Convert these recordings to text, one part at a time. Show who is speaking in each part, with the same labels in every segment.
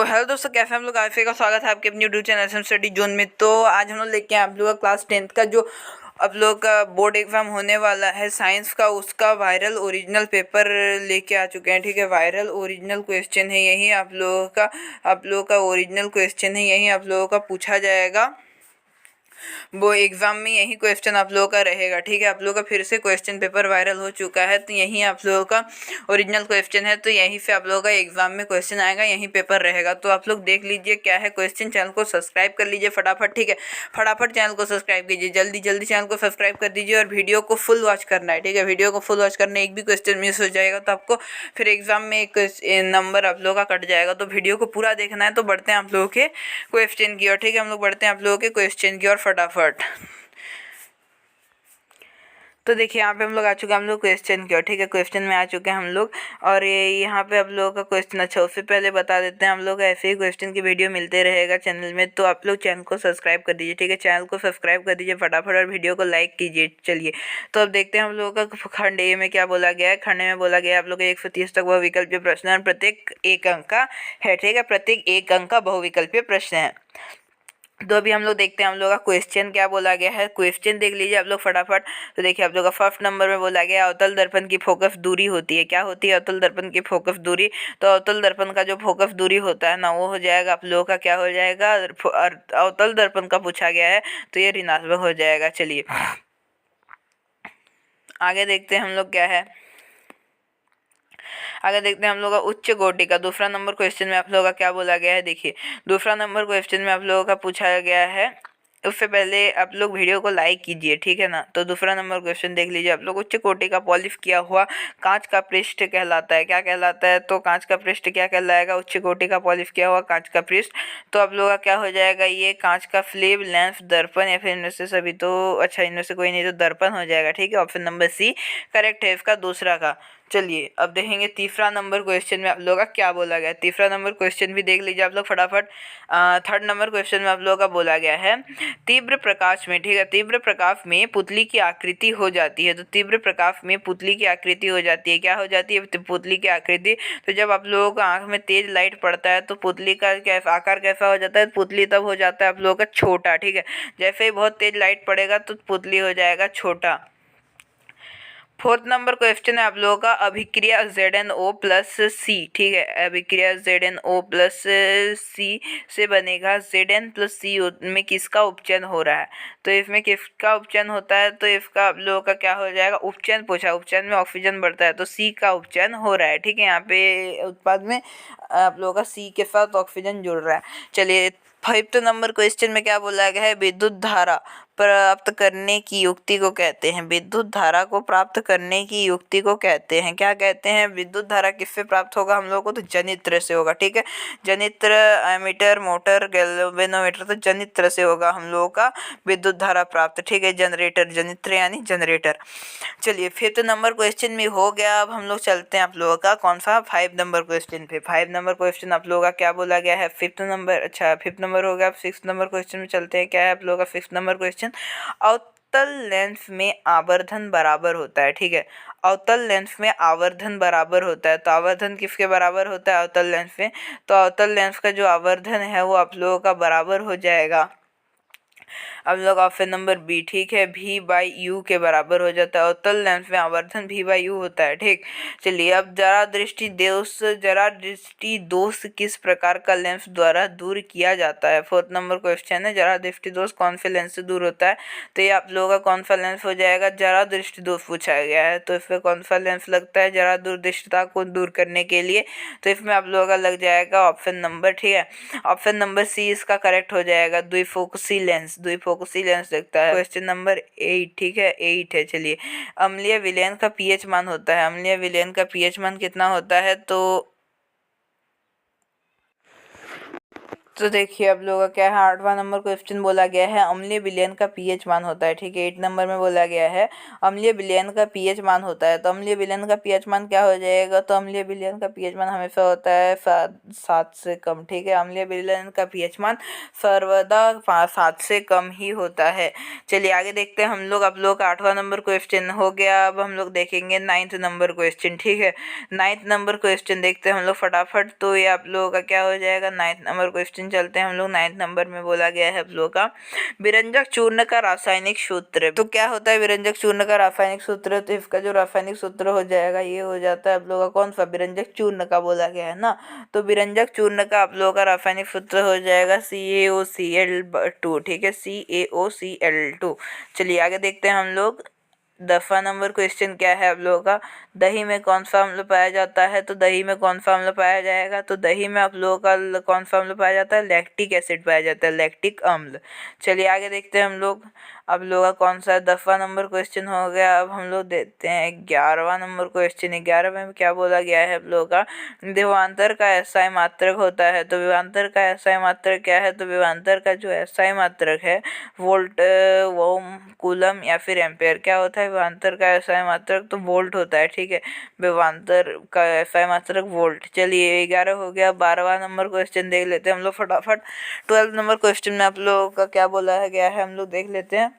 Speaker 1: Hello दोस्तों, कैसे हम लोग आईफे का स्वागत है आपके अपने YouTube channel SM study zone में। तो आज हम लोग लेके आए आप लोग का क्लास 10th का जो आप लोग का बोर्ड एग्जाम होने वाला है साइंस का, उसका वायरल ओरिजिनल पेपर लेके आ चुके हैं। ठीक है, वायरल ओरिजिनल क्वेश्चन है यही आप लोगों का ओरिजिनल क्वेश्चन है यही आप लोगों का पूछा जाएगा। वो एग्ज़ाम में यही क्वेश्चन आप लोगों का रहेगा। ठीक है, आप लोगों का फिर से क्वेश्चन पेपर वायरल हो चुका है, तो यही आप लोगों का ओरिजिनल क्वेश्चन है, तो यहीं से आप लोगों का एग्ज़ाम में क्वेश्चन आएगा, यही पेपर रहेगा। तो आप लोग देख लीजिए क्या है क्वेश्चन। चैनल को सब्सक्राइब कर लीजिए फटाफट। ठीक है, फटाफट चैनल को सब्सक्राइब कीजिए, जल्दी जल्दी चैनल को सब्सक्राइब कर दीजिए और वीडियो को फुल वॉच करना है। ठीक है, वीडियो को फुल वॉच करना, एक भी क्वेश्चन मिस हो जाएगा तो आपको फिर एग्ज़ाम में एक नंबर आप लोगों का कट जाएगा। तो वीडियो को पूरा देखना है। तो बढ़ते हैं आप लोगों के क्वेश्चन की ओर। ठीक है, हम लोग बढ़ते हैं आप लोगों के क्वेश्चन की ओर फटाफट। तो देखिए यहाँ पे हम लोग आ चुके हैं हम लोग क्वेश्चन की ओर। ठीक है, क्वेश्चन में आ चुके हैं हम लोग और ये यहाँ पे आप लोगों का क्वेश्चन अच्छा, उससे पहले बता देते हैं हम लोग ऐसे ही क्वेश्चन की वीडियो मिलते रहेगा चैनल में, तो आप लोग चैनल को सब्सक्राइब कर दीजिए। ठीक है, चैनल को सब्सक्राइब कर दीजिए फटाफट और वीडियो को लाइक कीजिए। चलिए तो अब देखते हैं हम लोगों का खंड ए में क्या बोला गया है। खंड ए में बोला गया है आप लोग 130 तक बहुविकल्पीय प्रश्न है, प्रत्येक एक अंक का है। ठीक है, प्रत्येक एक अंक का बहुविकल्पीय प्रश्न है। तो अभी हम लोग देखते हैं हम लोग का क्वेश्चन क्या बोला गया है। क्वेश्चन देख लीजिए आप लोग फटाफट। तो देखिए आप लोग का फर्स्ट नंबर में बोला गया अवतल दर्पण की फोकस दूरी होती है। क्या होती है अवतल दर्पण की फोकस दूरी? तो अवतल दर्पण का जो फोकस दूरी होता है ना, वो हो जाएगा आप लोगों का क्या हो जाएगा, अवतल दर्पण का पूछा गया है तो ये ऋणात्मक हो जाएगा। चलिए आगे देखते हैं हम लोग क्या है। आगे देखते हैं हम लोग का उच्च कोटि का दूसरा नंबर क्वेश्चन में आप लोगों का क्या बोला गया है। देखिए दूसरा नंबर क्वेश्चन में आप लोगों का पूछा गया है, उससे पहले आप लोग वीडियो को लाइक कीजिए। ठीक है ना। तो दूसरा नंबर क्वेश्चन देख लीजिए आप लोग, उच्च कोटि का पॉलिश किया हुआ कांच का पृष्ठ कहलाता है। क्या कहलाता है? तो कांच का पृष्ठ क्या कहलाएगा? उच्च कोटि का पॉलिश किया हुआ कांच का पृष्ठ। तो आप लोगों का क्या हो जाएगा, ये कांच का स्लेब, लेंस, दर्पण या फिर इनमें से सभी। तो अच्छा, इनमें से कोई नहीं तो दर्पण हो जाएगा। ठीक है, ऑप्शन नंबर सी करेक्ट है इसका दूसरा का। चलिए अब देखेंगे तीसरा नंबर क्वेश्चन में आप लोगों का क्या बोला गया है। तीसरा नंबर क्वेश्चन भी देख लीजिए आप लोग फटाफट। थर्ड नंबर क्वेश्चन में आप लोगों का बोला गया है तीव्र प्रकाश में। ठीक है, तीव्र प्रकाश में पुतली की आकृति हो जाती है। तो तीव्र प्रकाश में पुतली की आकृति हो जाती है। क्या हो जाती है? पुतली की आकृति। तो जब आप लोगों का आंख में तेज लाइट पड़ता है तो पुतली का आकार कैसा हो जाता है? पुतली तब हो जाता है आप लोगों का छोटा। ठीक है, जैसे ही बहुत तेज लाइट पड़ेगा तो पुतली हो जाएगा छोटा। फोर्थ नंबर क्वेश्चन है आप लोगों का अभिक्रिया ZnO प्लस सी। ठीक है, अभिक्रिया ZnO प्लस सी से बनेगा Zn प्लस सी में किसका उपचयन हो रहा है? तो इसमें किसका उपचयन होता है? तो इसका आप लोगों का क्या हो जाएगा, उपचयन पूछा। उपचयन में ऑक्सीजन बढ़ता है तो सी का उपचयन हो रहा है। ठीक है, यहाँ पे उत्पाद में आप लोगों का सी के साथ ऑक्सीजन जुड़ रहा है। चलिए फिफ्थ नंबर क्वेश्चन में क्या बोला गया है, विद्युत धारा प्राप्त करने की युक्ति को कहते हैं। विद्युत धारा को प्राप्त करने की युक्ति को कहते हैं, क्या कहते हैं? विद्युत धारा किससे प्राप्त होगा हम लोगों को? तो जनित्र से होगा। ठीक है, जनित्र, एमीटर, मोटर, गैल्वेनोमीटर, तो जनित्र से होगा हम लोगों का विद्युत धारा प्राप्त। ठीक है, जनरेटर, जनित्र यानी जनरेटर। चलिए फिफ्थ नंबर क्वेश्चन में हो गया। अब हम लोग चलते हैं आप लोगों का कौन सा, 5 नंबर क्वेश्चन पे। 5 नंबर क्वेश्चन आप लोगों का क्या बोला गया है, फिफ्थ नंबर। अच्छा, फिफ्थ नंबर हो गया। अब 6 नंबर क्वेश्चन में चलते हैं। क्या है आप लोगों का 6 नंबर क्वेश्चन? अवतल लेंस में आवर्धन बराबर होता है। ठीक है, अवतल लेंस में आवर्धन बराबर होता है। तो आवर्धन किसके बराबर होता है अवतल लेंस में? तो अवतल लेंस का जो आवर्धन है वो आप लोगों का बराबर हो जाएगा अब लोग ऑप्शन नंबर बी। ठीक है, V/U के बराबर हो जाता है। अवतल लेंस में आवर्धन V/U होता है। ठीक, चलिए अब जरा दृष्टि दोष किस प्रकार का लेंस द्वारा दूर किया जाता है? फोर्थ नंबर क्वेश्चन है, जरा दृष्टि दोष कौन से लेंस से दूर होता है? तो ये आप लोगों का कौन सा लेंस हो जाएगा, जरा दृष्टि दोष पूछा गया है। तो इसमें कौन सा लेंस लगता है जरा दूरदृष्टिता को दूर करने के लिए? तो इसमें आप लोगों का लग जाएगा ऑप्शन नंबर, ठीक है, ऑप्शन नंबर सी इसका करेक्ट हो जाएगा, द्विफोकसी लेंस। द्विफोकसी लेंस लगता है। Question number 8। ठीक है, 8 है। चलिए अम्लीय विलयन का पीएच मान होता है। अम्लीय विलयन का पीएच मान कितना होता है? तो तो देखिए आप लोगों का क्या है, 8वां नंबर क्वेश्चन बोला गया है अम्लीय विलयन का पीएच मान होता है। ठीक है, 8 नंबर में बोला गया है अम्लीय विलयन का पीएच मान होता है। तो अम्लीय विलयन का पीएच मान क्या हो जाएगा, तो अम्लीय विलयन का पीएच मान हमेशा होता है 7 से कम। ठीक है, अम्लीय विलयन का पीएच मान सर्वदा 7 से कम ही होता है। चलिए आगे देखते हैं हम लोग। आप लोग का 8वां नंबर क्वेश्चन हो गया। अब हम लोग देखेंगे 9th नंबर क्वेश्चन। ठीक है, 9th नंबर क्वेश्चन देखते हैं हम लोग फटाफट। तो ये आप लोगों का क्या हो जाएगा, 9th नंबर क्वेश्चन चलते हैं हम लोग। 9th नंबर में बोला गया है आप लोगों का विरंजक चूर्ण का रासायनिक सूत्र। तो क्या होता है विरंजक चूर्ण का रासायनिक सूत्र, तो इसका जो रासायनिक सूत्र हो जाएगा ये हो जाता है आप लोगों का कौन सा, विरंजक चूर्ण का बोला गया है ना। तो विरंजक चूर्ण का आप लोगों का रासायनिक सूत्र हो जाएगा CaOCl2। ठीक है, CaOCl2। चलिए आगे देखते हैं हम लोग। 10वां नंबर क्वेश्चन क्या है आप लोगों का, दही में कौन सा अम्ल पाया जाता है। तो दही में कौन सा अम्ल पाया जाएगा, तो दही में आप लोगों का कौन सा अम्ल पाया जाता है, लैक्टिक एसिड पाया जाता है, लैक्टिक अम्ल। चलिए आगे देखते हैं हम लोग। अब लोग का कौन सा 10वां नंबर क्वेश्चन हो गया। अब हम लोग देखते हैं 11वां नंबर क्वेश्चन। 11वें में क्या बोला गया है आप लोगों का, विभवांतर का एसआई मात्रक होता है। तो विभवांतर का एसआई मात्रक क्या है, तो विभवांतर का जो एसआई मात्रक है वोल्ट, ओम, कूलम या फिर एम्पेयर। क्या होता है विभवांतर का एसआई मात्रक, तो वोल्ट होता है। ठीक है, विभवांतर का एसआई मात्रक वोल्ट। चलिए 11 हो गया। 12वां नंबर क्वेश्चन देख लेते हैं हम लोग फटाफट। 12 नंबर क्वेश्चन में आप लोगों का क्या बोला है गया है हम लोग देख लेते हैं।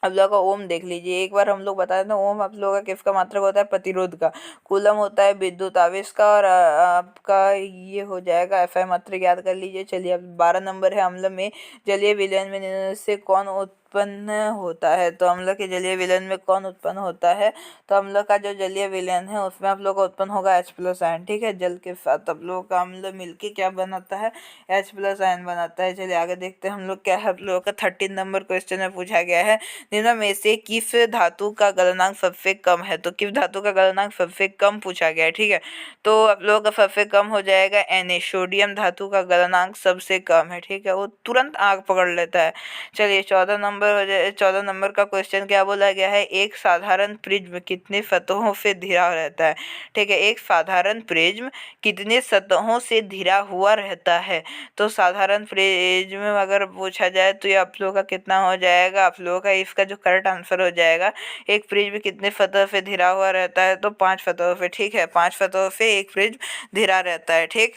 Speaker 1: आप लोगों का ओम देख लीजिए एक बार, हम लोग बता देते हैं ओम आप लोगों का किसका मात्रक होता है, प्रतिरोध का। कूलम होता है विद्युत आवेश का, और आपका ये हो जाएगा एफआई मात्रक, याद कर लीजिए। चलिए अब 12 नंबर है अम्ल में जलीय विलयन में से कौन उत्पन्न होता है। तो अम्ल के जलीय विलयन में कौन उत्पन्न होता है, तो अम्ल का जो जलीय विलयन है उसमें आप लोग का उत्पन्न होगा H+ आयन। ठीक है, जल के साथ आप लोगों का अम्ल मिलके क्या बनाता है, H+ आयन बनाता है। चलिए आगे देखते हैं हम लोग क्या है। आप लोगों का 13 नंबर क्वेश्चन में पूछा गया है निम्न में से किस धातु का गलनांक सबसे कम है। तो किस धातु का गलनांक सबसे कम पूछा गया है। ठीक है, तो आप लोगों का सबसे कम हो जाएगा Na, सोडियम धातु का गलनांक सबसे कम है। ठीक है, वो तुरंत आग पकड़ लेता है। चलिए 14 नंबर हो जाए। 14 नंबर का क्वेश्चन क्या बोला गया है, एक साधारण प्रिज्म कितने सतहों से घिरा रहता है। ठीक है, एक साधारण प्रिज्म कितने सतहों से घिरा हुआ रहता है। तो साधारण प्रिज्म अगर पूछा जाए तो ये आप लोगों का कितना हो जाएगा, आप लोगों का इसका जो करेक्ट आंसर हो जाएगा, एक प्रिज्म कितने सतह से घिरा हुआ रहता है, तो 5 सतहों से। ठीक है, 5 सतहों से एक प्रिज्म घिरा रहता है। ठीक,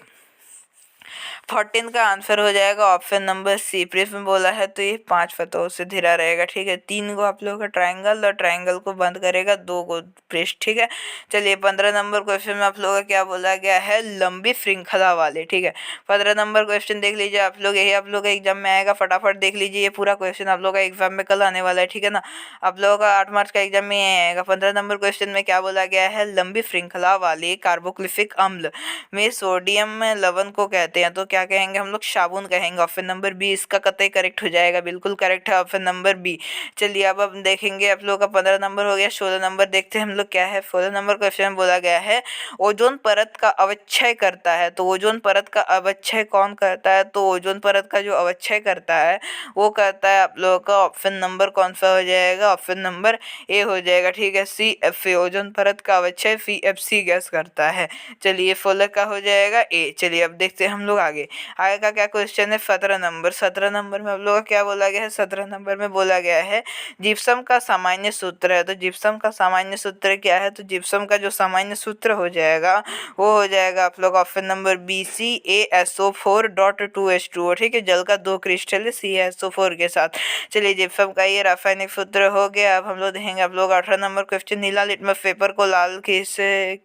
Speaker 1: 14 का आंसर हो जाएगा ऑप्शन नंबर सी, प्रिज्म बोला है तो ये 5 सतहों से घिरा रहेगा। ठीक है, 3 को आप लोगों का ट्राइंगल और ट्राइंगल को बंद करेगा 2 को पृष्ठ। ठीक है, चलिए 15 नंबर क्वेश्चन में आप लोगों का क्या बोला गया है, लंबी श्रृंखला वाले। ठीक है, 15 नंबर क्वेश्चन देख लीजिए आप लोग, यही आप लोग का एग्जाम में आएगा, फटाफट देख लीजिए। ये पूरा क्वेश्चन आप लोग का एग्जाम में कल आने वाला है। ठीक है ना, आप लोगों का 8 मार्च का एग्जाम में आएगा। 15 नंबर क्वेश्चन में क्या बोला गया है, लंबी श्रृंखला वाले कार्बोक्लिफिक अम्ल में सोडियम लवण को कहते हैं। तो क्या कहेंगे हम लोग, साबुन कहेंगे। ऑप्शन नंबर बी इसका कतई करेक्ट हो जाएगा, बिल्कुल करेक्ट है ऑप्शन नंबर बी। चलिए अब हम देखेंगे आप लोगों का 15 नंबर हो गया। 16 नंबर देखते हैं हम लोग क्या है। 16 नंबर क्वेश्चन में बोला गया है ओजोन परत का अवक्षय करता है। तो ओजोन परत का अवक्षय कौन करता है, तो ओजोन परत का जो अवक्षय करता है वो करता है आप लोगों का ऑप्शन नंबर कौन सा हो जाएगा, ऑप्शन नंबर ए हो जाएगा। ठीक है, CFA, ओजोन परत का अवक्षय CFC गैस करता है। चलिए 16 का हो जाएगा ए। चलिए अब देखते हैं हम लोग आगे का क्या क्वेश्चन है। 17 नंबर, 17 नंबर में हम लोग का क्या बोला गया है, 17 नंबर में बोला गया है जिप्सम का सामान्य सूत्र है। तो जिप्सम का सामान्य सूत्र क्या है, तो जिप्सम का जो सामान्य सूत्र हो जाएगा वो हो जाएगा आप लोग ऑप्शन नंबर BCaSO4.2H2O। ठीक है, जल का 2 क्रिस्टल है CaSO4 के साथ। चलिए जिप्सम का ये रासायनिक सूत्र हो गया। अब हम लोग देखेंगे आप लोग 18 नंबर क्वेश्चन, नीला लिटमस पेपर को लाल किस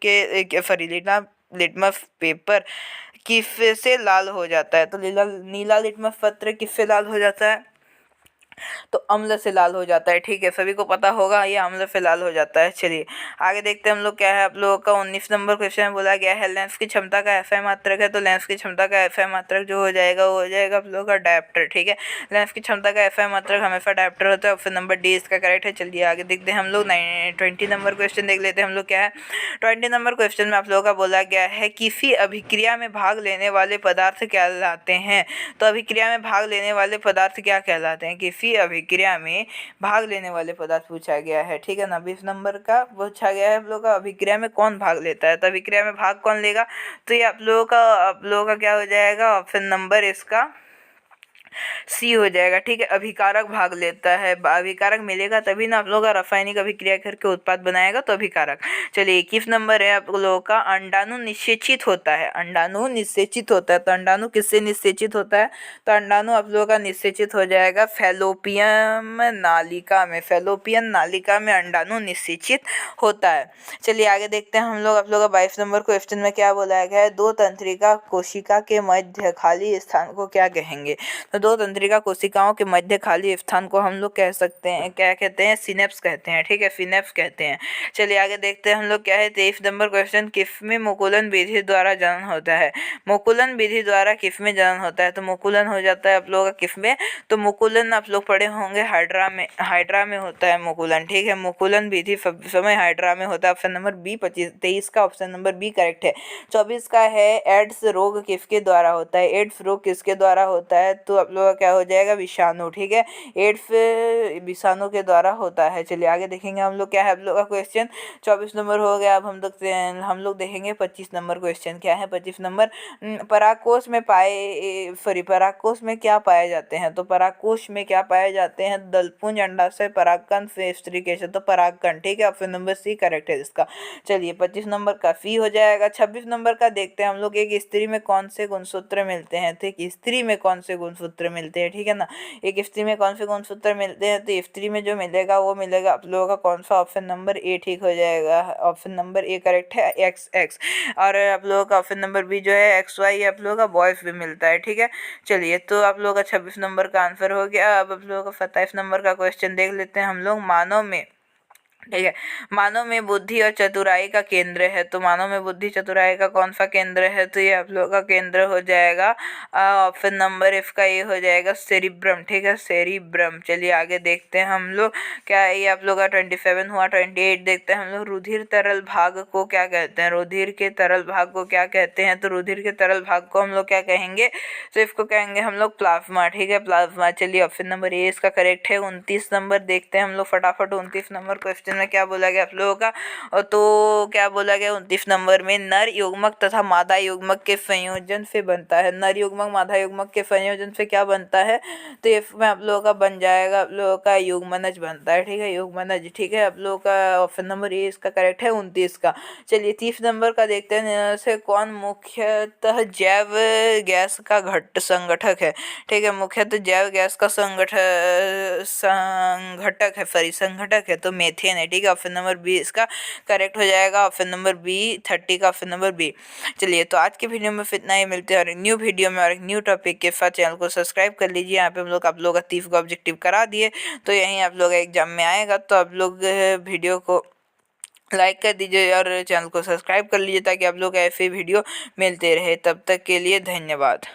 Speaker 1: के सॉरी लिटमस पेपर किससे लाल हो जाता है। तो नीला लिटमस पत्र किससे लाल हो जाता है, तो अम्ल से लाल हो जाता है। ठीक है, सभी को पता होगा ये अम्ल से लाल हो जाता है। चलिए आगे देखते हैं हम लोग क्या है। आप लोगों का 19 नंबर क्वेश्चन में बोला गया है लेंस की क्षमता का एसआई मात्रक है। तो लेंस की क्षमता का एसआई मात्रक जो हो जाएगा वो हो जाएगा आप लोगों का डायप्टर। ठीक है, लेंस की क्षमता का एसआई मात्रक हमेशा डायप्टर होता है। ऑप्शन नंबर डी इसका करेक्ट है। चलिए आगे देखते हैं हम लोग 20 नंबर क्वेश्चन देख लेते हैं हम लोग क्या है। 20 नंबर क्वेश्चन में आप लोगों का बोला गया है किसी अभिक्रिया में भाग लेने वाले पदार्थ कहलाते हैं। तो अभिक्रिया में भाग लेने वाले पदार्थ क्या कहलाते हैं, किसी किसी अभिक्रिया में भाग लेने वाले पदार्थ पूछा गया है, ठीक है ना। 20 नंबर का पूछा गया है आप लोगों का, अभिक्रिया में कौन भाग लेता है, तो अभिक्रिया में भाग कौन लेगा, तो ये आप लोगों का क्या हो जाएगा, ऑप्शन नंबर इसका सी हो जाएगा, ठीक है। अभिकारक भाग लेता है, अभिकारक मिलेगा तभी ना आप लोगों का रासायनिक अभिक्रिया करके उत्पाद बनाएगा, तो अभिकारक। चलिए 21 नंबर है आप लोगों का, अंडाणु निषेचित होता है, अंडाणु निषेचित होता है, तो अंडाणु किससे निषेचित होता है, तो अंडाणु आप लोगों का निषेचित हो जाएगा फैलोपियन नालिका में, फैलोपियन नालिका में अंडाणु निषेचित होता है। चलिए आगे देखते हैं हम लोग, आप लोग का 22 नंबर क्वेश्चन में क्या बोला गया है, दो तंत्रिका कोशिका के मध्य खाली स्थान को क्या कहेंगे, तो दो तंत्रिका कोशिकाओं के मध्य खाली स्थान को हम लोग कह सकते हैं, क्या कहते हैं, सिनेप्स कहते हैं, ठीक है, सिनेप्स कहते हैं। चलिए आगे देखते हैं हम लोग क्या है, 23 नंबर क्वेश्चन, किसमें मुकुलन विधि द्वारा जनन होता है, मुकुलन विधि द्वारा किसमें जनन होता है, तो मुकुलन हो जाता है आप लोगों का किसमें, तो मुकुलन आप लोग पढ़े होंगे हाइड्रा में, हाइड्रा में होता है मुकुलन, ठीक है, मुकुलन विधि समय हाइड्रा में होता है। ऑप्शन नंबर बी 23 का ऑप्शन नंबर बी करेक्ट है। 24 का है, एड्स रोग किसके द्वारा होता है, एड्स रोग किसके द्वारा होता है, तो आप लोग का क्या हो जाएगा, विषाणु, ठीक है, एड्स विषाणु के द्वारा होता है। चलिए आगे देखेंगे हम लोग क्या है आप लोग का क्वेश्चन, 24 नंबर हो गया। अब हम लोग देखेंगे 25 नंबर क्वेश्चन, क्या है 25 नंबर, परागकोश में परागकोश में क्या पाए जाते हैं, तो परागकोश में क्या पाए जाते हैं, दलपुंज, अंडाशय, परागकण, फेस्ट्रिकेशन, तो परागकण, ठीक है, ऑप्शन नंबर सी करेक्ट है इसका। चलिए 25 नंबर का सी हो जाएगा। 26 नंबर का देखते हैं हम लोग, एक स्त्री में कौन से गुणसूत्र मिलते हैं, तो एक स्त्री में कौन से गुणसूत्र मिलते हैं, ठीक है ना, एक स्त्री में कौन से गुणसूत्र मिलते हैं, तो स्त्री में जो मिलेगा वो मिलेगा आप लोगों का कौन सा, ऑप्शन नंबर ए ठीक हो जाएगा, ऑप्शन नंबर ए करेक्ट है, एक्स एक्स, और आप लोगों का ऑप्शन नंबर बी जो है एक्स वाई, आप लोगों का बॉयज भी मिलता है, ठीक है। चलिए तो आप लोगों का 26 नंबर का आंसर हो गया। अब आप लोगों का 27 नंबर का क्वेश्चन देख लेते हैं हम लोग, मानव में, ठीक है, मानव में बुद्धि और चतुराई का केंद्र है, तो मानव में बुद्धि चतुराई का कौन सा केंद्र है, तो ये आप लोग का केंद्र हो जाएगा ऑप्शन नंबर एफ का, ये हो जाएगा सेरिब्रम, ठीक है, सेरिब्रम। चलिए आगे देखते हैं हम लोग क्या है, ये आप लोग का 27 हुआ। 28 देखते हैं हम लोग, रुधिर तरल भाग को क्या कहते हैं, रुधिर के तरल भाग को क्या कहते हैं, तो रुधिर के तरल भाग को हम लोग क्या कहेंगे, तो इसको कहेंगे हम लोग प्लाज्मा, ठीक है, प्लाज्मा। चलिए ऑप्शन नंबर ए इसका करेक्ट है। 29 नंबर देखते हैं हम लोग फटाफट, 29 नंबर क्वेश्चन में क्या बोला गया आप लोगों का, और तो क्या बोला गया 29 नंबर में, नर युग्मक तथा मादा युग्मक के संयोजन से बनता है, नर युग्मक मादा युग्मक के संयोजन से क्या बनता है, तो इसमें आप लोगों का बन जाएगा आप लोगों का युग्मनज बनता है, ठीक है, युग्मनज, ठीक है, आप लोगों का ऑप्शन नंबर ए इसका करेक्ट है 29 का। चलिए 30 नंबर का देखते हैं, से कौन मुख्यतः जैव गैस का संगठक है, ठीक है, मुख्यतः जैव गैस का संगठक है, तो मेथेन है, ठीक है, ऑप्शन नंबर बी इसका करेक्ट हो जाएगा, ऑप्शन नंबर बी 30 का ऑप्शन नंबर बी। चलिए तो आज की वीडियो में इतना ही, मिलते हैं और एक न्यू वीडियो में और एक न्यू टॉपिक के साथ। चैनल को सब्सक्राइब कर लीजिए। यहाँ पे हम लोग आप लोग का 30 का ऑब्जेक्टिव करा दिए, तो यहीं आप लोग एग्जाम में आएगा, तो आप लोग वीडियो को लाइक कर दीजिए और चैनल को सब्सक्राइब कर लीजिए, ताकि आप लोग ऐसे वीडियो मिलते रहे। तब तक के लिए धन्यवाद।